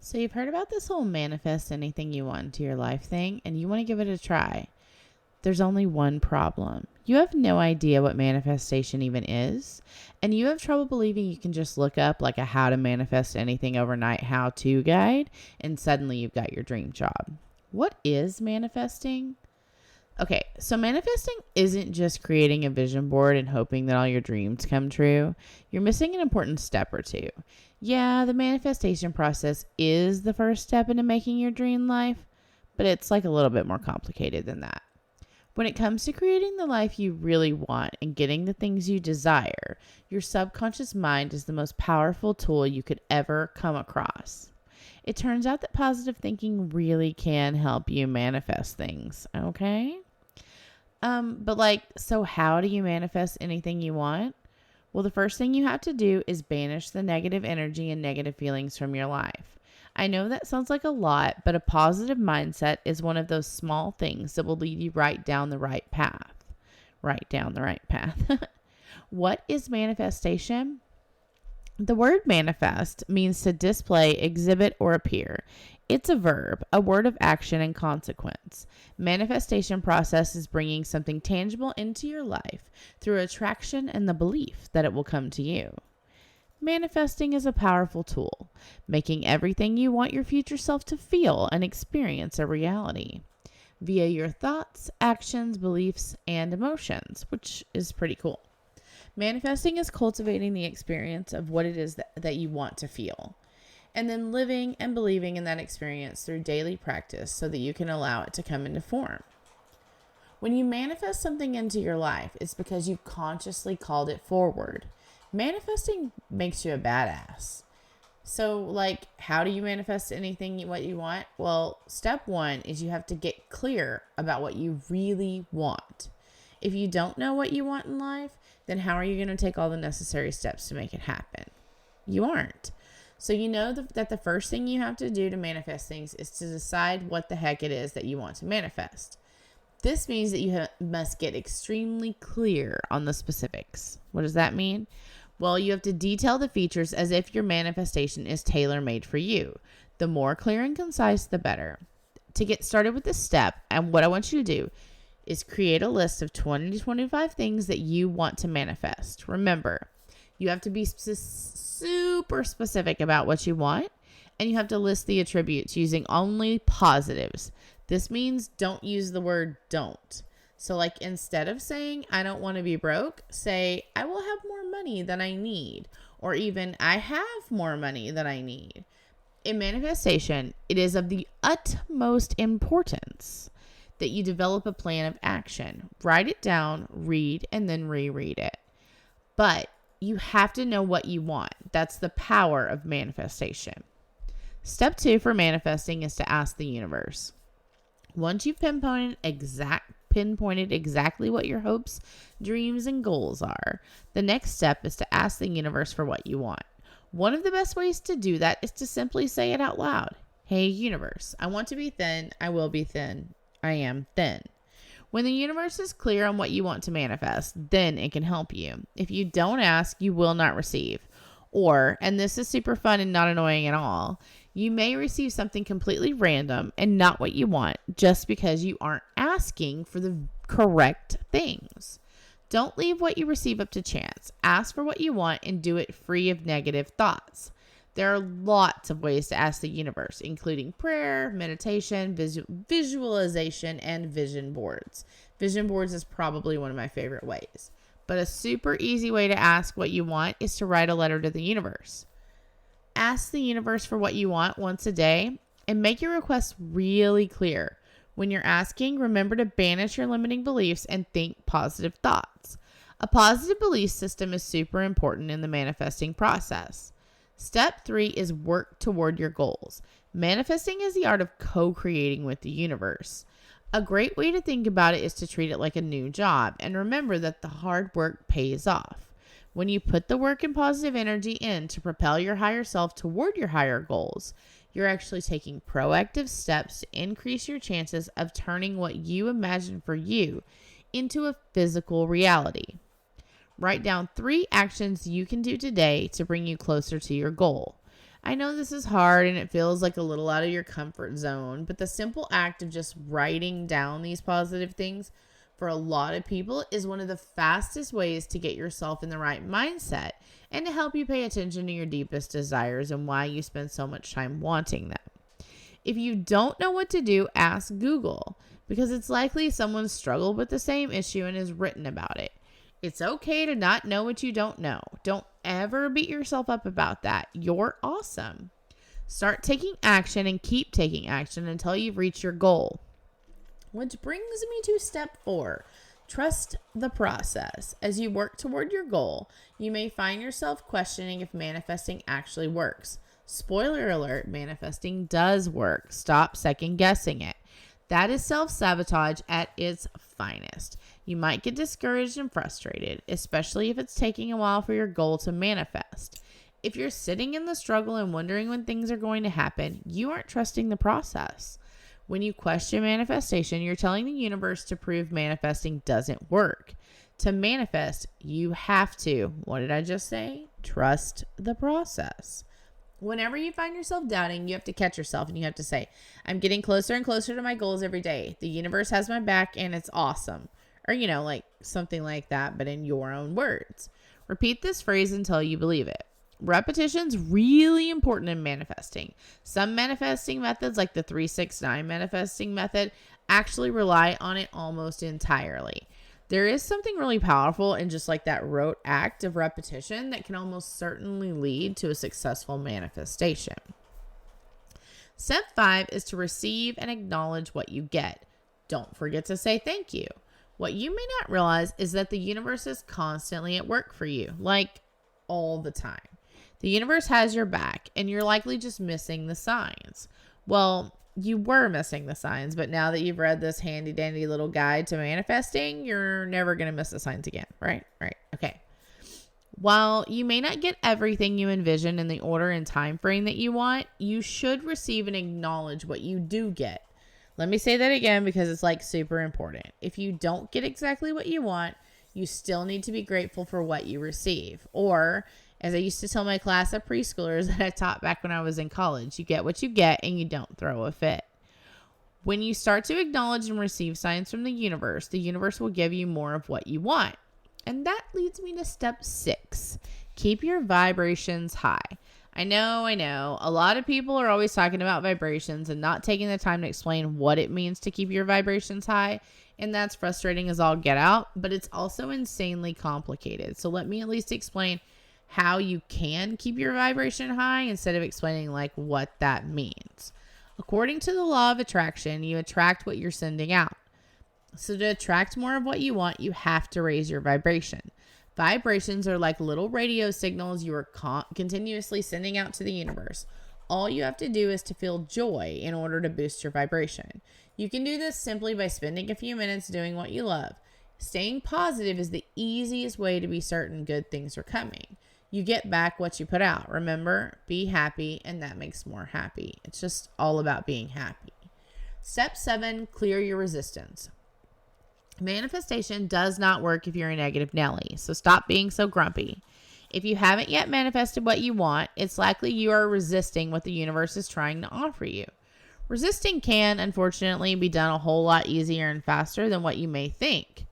So you've heard about this whole manifest anything you want into your life thing, and you want to give it a try. There's only one problem. You have no idea what manifestation even is, and you have trouble believing you can just look up like a how to manifest anything overnight how-to guide, and suddenly you've got your dream job. What is manifesting? Okay, so manifesting isn't just creating a vision board and hoping that all your dreams come true. You're missing an important step or two. Yeah, the manifestation process is the first step into making your dream life, but it's like a little bit more complicated than that. When it comes to creating the life you really want and getting the things you desire, your subconscious mind is the most powerful tool you could ever come across. It turns out that positive thinking really can help you manifest things, okay? So how do you manifest anything you want? Well, the first thing you have to do is banish the negative energy and negative feelings from your life. I know that sounds like a lot, but a positive mindset is one of those small things that will lead you right down the right path. Right down the right path. What is manifestation? The word manifest means to display, exhibit, or appear. It's a verb, a word of action and consequence. Manifestation process is bringing something tangible into your life through attraction and the belief that it will come to you. Manifesting is a powerful tool, making everything you want your future self to feel and experience a reality via your thoughts, actions, beliefs, and emotions, which is pretty cool. Manifesting is cultivating the experience of what it is that you want to feel, and then living and believing in that experience through daily practice so that you can allow it to come into form. When you manifest something into your life, it's because you consciously called it forward. Manifesting makes you a badass. So, how do you manifest anything what you want? Well, step one is you have to get clear about what you really want. If you don't know what you want in life, then how are you going to take all the necessary steps to make it happen? You aren't. So you know that the first thing you have to do to manifest things is to decide what the heck it is that you want to manifest. This means that you must get extremely clear on the specifics. What does that mean? Well, you have to detail the features as if your manifestation is tailor-made for you. The more clear and concise, the better. To get started with this step, and what I want you to do is create a list of 20 to 25 things that you want to manifest. Remember, you have to be super specific about what you want, and you have to list the attributes using only positives. This means don't use the word don't. So instead of saying, I don't want to be broke, say, I will have more money than I need, or even I have more money than I need. In manifestation, it is of the utmost importance that you develop a plan of action. Write it down, read, and then reread it. But you have to know what you want. That's the power of manifestation. Step 2 for manifesting is to ask the universe. Once you've pinpointed exactly what your hopes, dreams, and goals are, the next step is to ask the universe for what you want. One of the best ways to do that is to simply say it out loud. Hey, universe, I want to be thin. I will be thin. I am thin. When the universe is clear on what you want to manifest, then it can help you. If you don't ask, you will not receive. Or, and this is super fun and not annoying at all, you may receive something completely random and not what you want just because you aren't asking for the correct things. Don't leave what you receive up to chance. Ask for what you want and do it free of negative thoughts. There are lots of ways to ask the universe, including prayer, meditation, visualization, and vision boards. Vision boards is probably one of my favorite ways. But a super easy way to ask what you want is to write a letter to the universe. Ask the universe for what you want once a day and make your request really clear. When you're asking, remember to banish your limiting beliefs and think positive thoughts. A positive belief system is super important in the manifesting process. Step 3 is work toward your goals. Manifesting is the art of co-creating with the universe. A great way to think about it is to treat it like a new job and remember that the hard work pays off. When you put the work and positive energy in to propel your higher self toward your higher goals, you're actually taking proactive steps to increase your chances of turning what you imagine for you into a physical reality. Write down 3 actions you can do today to bring you closer to your goal. I know this is hard and it feels like a little out of your comfort zone, but the simple act of just writing down these positive things for a lot of people is one of the fastest ways to get yourself in the right mindset and to help you pay attention to your deepest desires and why you spend so much time wanting them. If you don't know what to do, ask Google, because it's likely someone struggled with the same issue and has written about it. It's okay to not know what you don't know. Don't ever beat yourself up about that. You're awesome. Start taking action and keep taking action until you've reached your goal. Which brings me to step 4. Trust the process. As you work toward your goal, you may find yourself questioning if manifesting actually works. Spoiler alert, manifesting does work. Stop second guessing it. That is self-sabotage at its finest. You might get discouraged and frustrated, especially if it's taking a while for your goal to manifest. If you're sitting in the struggle and wondering when things are going to happen, you aren't trusting the process. When you question manifestation, you're telling the universe to prove manifesting doesn't work. To manifest, you have to, what did I just say? Trust the process. Whenever you find yourself doubting, you have to catch yourself and you have to say, I'm getting closer and closer to my goals every day. The universe has my back and it's awesome. Or, like something like that, but in your own words. Repeat this phrase until you believe it. Repetition's really important in manifesting. Some manifesting methods, like the 3-6-9 manifesting method, actually rely on it almost entirely. There is something really powerful in just like that rote act of repetition that can almost certainly lead to a successful manifestation. Step 5 is to receive and acknowledge what you get. Don't forget to say thank you. What you may not realize is that the universe is constantly at work for you, like all the time. The universe has your back, and you're likely just missing the signs. Well, you were missing the signs, but now that you've read this handy dandy little guide to manifesting, you're never going to miss the signs again, right? Right. Okay. While you may not get everything you envision in the order and time frame that you want, you should receive and acknowledge what you do get. Let me say that again because it's like super important. If you don't get exactly what you want, you still need to be grateful for what you receive. Or, as I used to tell my class of preschoolers that I taught back when I was in college, you get what you get and you don't throw a fit. When you start to acknowledge and receive signs from the universe will give you more of what you want. And that leads me to step 6. Keep your vibrations high. I know. A lot of people are always talking about vibrations and not taking the time to explain what it means to keep your vibrations high. And that's frustrating as all get out, but it's also insanely complicated. So let me at least explain how you can keep your vibration high instead of explaining like what that means. According to the law of attraction, you attract what you're sending out. So to attract more of what you want, you have to raise your vibration. Vibrations are like little radio signals you are continuously sending out to the universe. All you have to do is to feel joy in order to boost your vibration. You can do this simply by spending a few minutes doing what you love. Staying positive is the easiest way to be certain good things are coming. You get back what you put out. Remember, be happy, and that makes more happy. It's just all about being happy. Step 7, clear your resistance. Manifestation does not work if you're a negative Nelly, so stop being so grumpy. If you haven't yet manifested what you want, it's likely you are resisting what the universe is trying to offer you. Resisting can, unfortunately, be done a whole lot easier and faster than what you may think.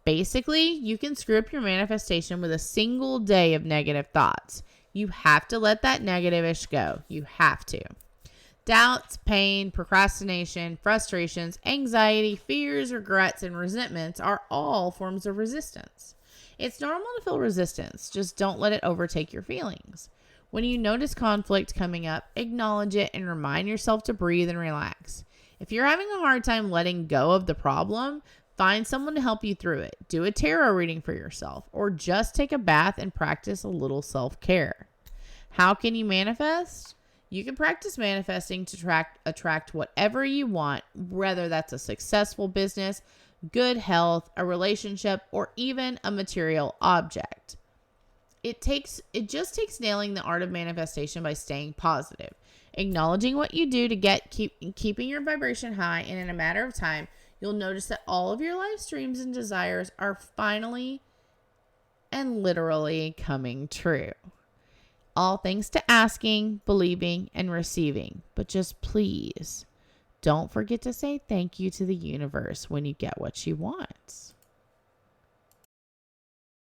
Basically, you can screw up your manifestation with a single day of negative thoughts. You have to let that negative-ish go. You have to. Doubts, pain, procrastination, frustrations, anxiety, fears, regrets, and resentments are all forms of resistance. It's normal to feel resistance. Just don't let it overtake your feelings. When you notice conflict coming up, acknowledge it and remind yourself to breathe and relax. If you're having a hard time letting go of the problem, find someone to help you through it. Do a tarot reading for yourself, or just take a bath and practice a little self-care. How can you manifest? You can practice manifesting to attract whatever you want, whether that's a successful business, good health, a relationship, or even a material object. It just takes nailing the art of manifestation by staying positive, acknowledging what you do to keeping your vibration high, and in a matter of time, you'll notice that all of your life's dreams and desires are finally and literally coming true. All thanks to asking, believing, and receiving. But just please don't forget to say thank you to the universe when you get what you want.